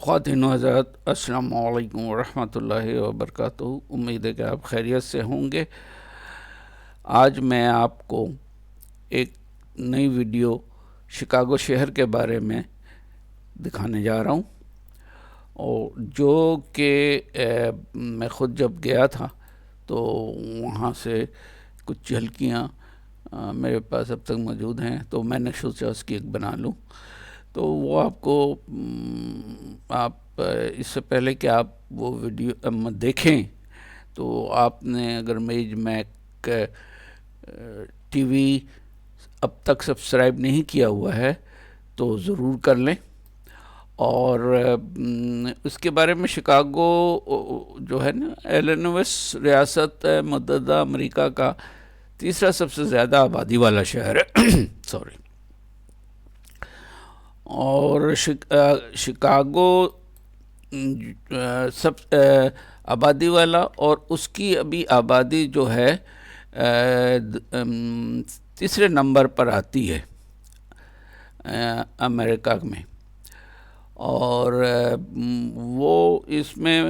خواتین و حضرات، السلام علیکم ورحمۃ اللہ وبرکاتہ۔ امید ہے کہ آپ خیریت سے ہوں گے۔ آج میں آپ کو ایک نئی ویڈیو شکاگو شہر کے بارے میں دکھانے جا رہا ہوں، اور جو کہ میں خود جب گیا تھا تو وہاں سے کچھ جھلکیاں میرے پاس اب تک موجود ہیں، تو میں نے سوچا اس کی ایک بنا لوں۔ تو وہ آپ کو اس سے پہلے کہ آپ وہ ویڈیو دیکھیں تو آپ نے اگر میج میک ٹی وی اب تک سبسکرائب نہیں کیا ہوا ہے تو ضرور کر لیں۔ اور اس کے بارے میں شکاگو جو ہے نا، ایلینوس ریاست متحدہ امریکہ کا تیسرا سب سے زیادہ آبادی والا شہر ہے سوری۔ اور شکاگو سب آبادی والا، اور اس کی ابھی آبادی جو ہے تیسرے نمبر پر آتی ہے امریکہ میں۔ اور وہ اس میں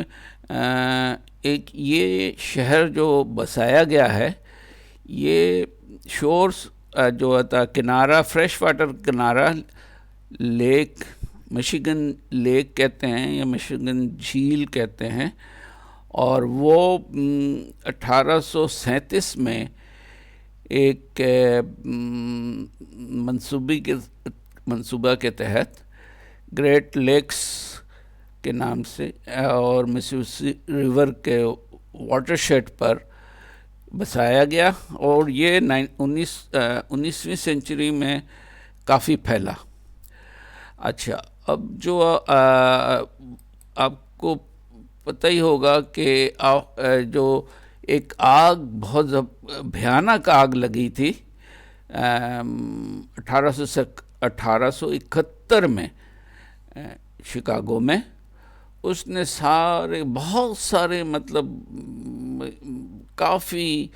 ایک یہ شہر جو بسایا گیا ہے، یہ شورس جو ہوتا کنارہ، فریش واٹر کنارہ لیک، مشیگن لیک کہتے ہیں یا مشیگن جھیل کہتے ہیں، اور وہ 1837 میں ایک منصوبہ کے تحت گریٹ لیکس کے نام سے اور مسیسپی ریور کے واٹر شیڈ پر بسایا گیا، اور یہ 19ویں سینچری میں کافی پھیلا۔ اچھا، اب جو آپ کو پتہ ہی ہوگا کہ جو ایک آگ، بہت بھیانک آگ لگی تھی 1871 میں شکاگو میں، اس نے بہت سارے مطلب کافی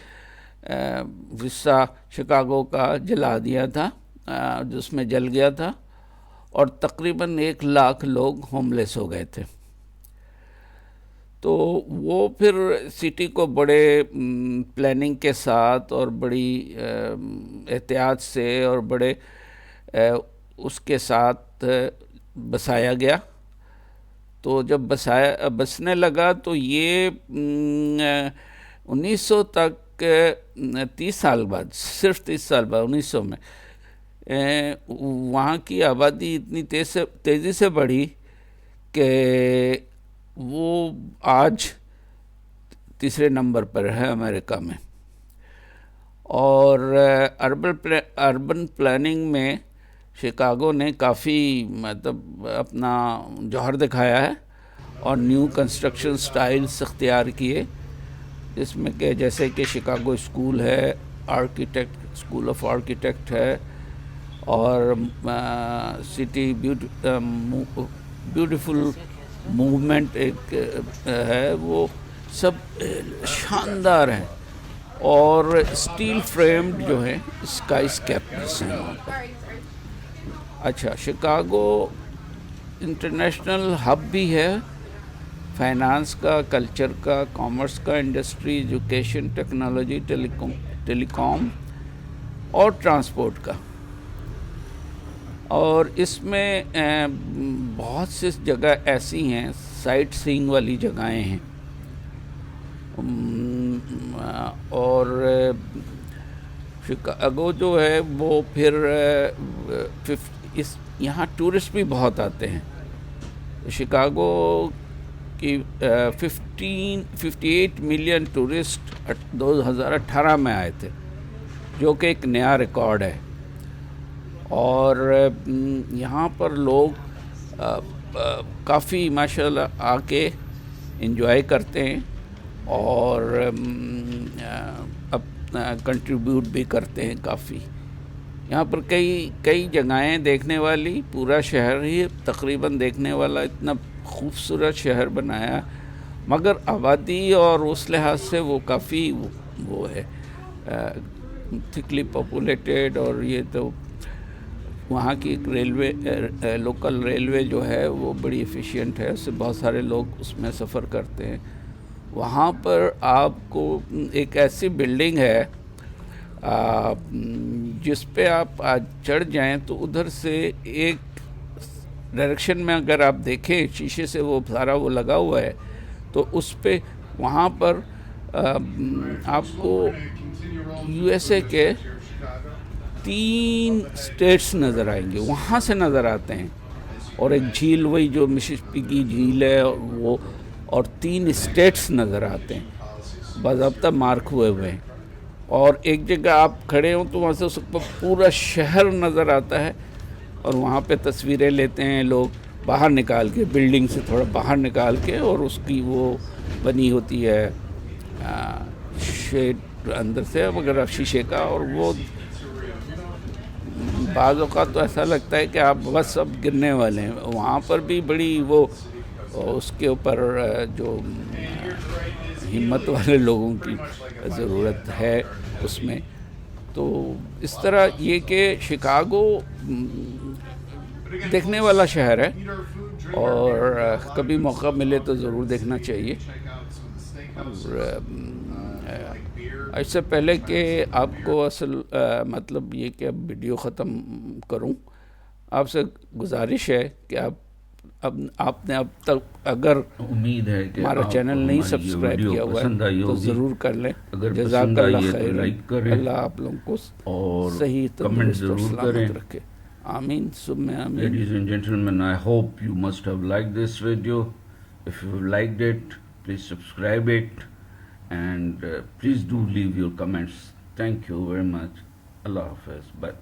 حصہ شکاگو کا جلا دیا تھا، جس میں جل گیا تھا، اور تقریباً 1 لاکھ لوگ ہوم لیس ہو گئے تھے۔ تو وہ پھر سٹی کو بڑے پلاننگ کے ساتھ اور بڑی احتیاط سے اور بڑے اس کے ساتھ بسایا گیا۔ تو جب بسنے لگا تو یہ 1900 تک 30 سال بعد، صرف 30 سال بعد 1900 میں وہاں کی آبادی اتنی تیزی سے بڑھی کہ وہ آج تیسرے نمبر پر ہے امریکہ میں۔ اور اربن پلاننگ میں شکاگو نے کافی مطلب اپنا جوہر دکھایا ہے، اور نیو کنسٹرکشن سٹائلز اختیار کیے، جس میں کہ جیسے کہ شکاگو اسکول ہے، اسکول آف آرکیٹیکٹ ہے، اور سٹی بیوٹیفل موومنٹ ایک ہے، وہ سب شاندار ہیں، اور اسٹیل فریمڈ جو ہیں اسکائی اسکیپرز ہیں وہاں پر۔ اچھا، شکاگو انٹرنیشنل ہب بھی ہے، فائنانس کا، کلچر کا، کامرس کا، انڈسٹری، ایجوکیشن، ٹیکنالوجی، ٹیلی کام اور ٹرانسپورٹ کا۔ اور اس میں بہت سی جگہ ایسی ہیں، سائٹ سینگ والی جگہیں ہیں، اور شکاگو جو ہے وہ پھر یہاں ٹورسٹ بھی بہت آتے ہیں۔ شکاگو کی 58 ملین ٹورسٹ 2018 میں آئے تھے، جو کہ ایک نیا ریکارڈ ہے۔ اور یہاں پر لوگ کافی ماشاءاللہ آ کے انجوائے کرتے ہیں، اور اپنا کنٹریبیوٹ بھی کرتے ہیں کافی۔ یہاں پر کئی جگہیں دیکھنے والی، پورا شہر ہی تقریباً دیکھنے والا، اتنا خوبصورت شہر بنایا، مگر آبادی اور اس لحاظ سے وہ کافی وہ ہے تھکلی پاپولیٹڈ، اور یہ تو وہاں کی ایک ریلوے لوکل ریلوے جو ہے وہ بڑی ایفیشینٹ ہے، اس سے بہت سارے لوگ اس میں سفر کرتے ہیں۔ وہاں پر آپ کو ایک ایسی بلڈنگ ہے جس پہ آپ آج چڑھ جائیں تو ادھر سے ایک ڈائریکشن میں اگر آپ دیکھیں شیشے سے وہ سارا وہ لگا ہوا ہے تو اس پہ وہاں پر آپ کو یو ایس اے کے 3 اسٹیٹس نظر آئیں گے، وہاں سے نظر آتے ہیں، اور ایک جھیل وہی جو مسسپی کی جھیل ہے وہ، اور 3 اسٹیٹس نظر آتے ہیں باضابطہ مارک ہوئے ہیں، اور ایک جگہ آپ کھڑے ہوں تو وہاں سے اس پر پورا شہر نظر آتا ہے، اور وہاں پہ تصویریں لیتے ہیں لوگ باہر نکال کے، بلڈنگ سے تھوڑا باہر نکال کے، اور اس کی وہ بنی ہوتی ہے شیڈ اندر سے وغیرہ شیشے کا، اور وہ بعض اوقات تو ایسا لگتا ہے کہ آپ بس اب گرنے والے ہیں۔ وہاں پر بھی بڑی وہ اس کے اوپر جو ہمت والے لوگوں کی ضرورت ہے اس میں۔ تو اس طرح یہ کہ شکاگو دیکھنے والا شہر ہے، اور کبھی موقع ملے تو ضرور دیکھنا چاہیے۔ اور اس سے پہلے کہ آپ کو اصل مطلب یہ کہ اب ویڈیو ختم کروں، آپ سے گزارش ہے کہ آپ نے اب تک اگر امید ہے کہ ہمارا چینل نہیں سبسکرائب کیا ہوا ہے تو ضرور کر لیں۔ جزاک اللہ خیر، اللہ آپ لوگوں کو صحیح تندرست اور سلامت رکھے، آمین ثم آمین۔ Ladies and gentlemen, I hope you must have liked this video. If you liked it, please subscribe it, and please do leave your comments. Thank you very much. Allah Hafiz. Bye.